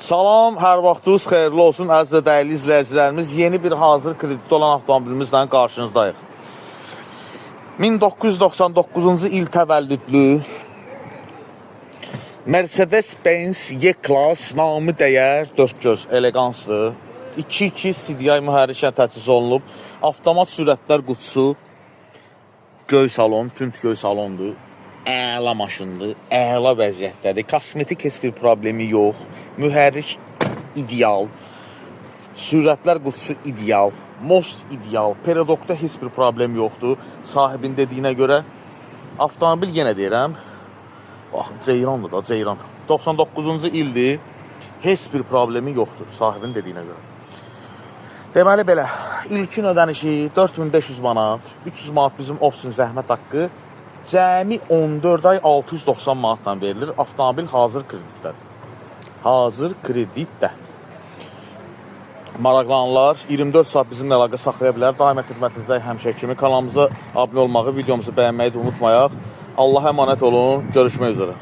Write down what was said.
Salam, hər vaxtınız xeyirli olsun, əziz və dəyərli izləyicilərimiz. Yeni bir hazır kreditdə olan avtomobilimizlə qarşınızdayıq. 1999-cu il təvəllüdlü Mercedes-Benz Y-Class namı dəyər 4 göz elegansdır. 2.2 CDI mühərriklə təchiz olunub. Avtomat sürətlər qutusu, göy salon, tünd göy salondur. Əla maşındır, əla vəziyyətdədir. Kosmetik heç bir problemi yox. Mühərrik ideal. Sürətlər qutusu ideal. Most ideal. Perodokda heç bir problem yoxdur. Sahibin dediyinə görə avtomobil yenə deyirəm. Baxın, Ceyrandır da, Ceyran. 99-cu ildir. Heç bir problemi yoxdur sahibin dediyinə görə. Deməli belə, ilkin ödənişi 4500 manat, 300 manat bizim opsin zəhmət haqqı. Cəmi 14 ay 690 manatla verilir. Avtomobil hazır kreditdədir. Hazır kreditdə. Maraqlananlar 24 saat bizimlə əlaqə saxlaya bilər. Daimə xidmətinizdəyik həmişə kimi. Kanalımıza abunə olmağı, videomuzu bəyənməyi də unutmayaq. Allah'a əmanət olun. Görüşmək üzrə.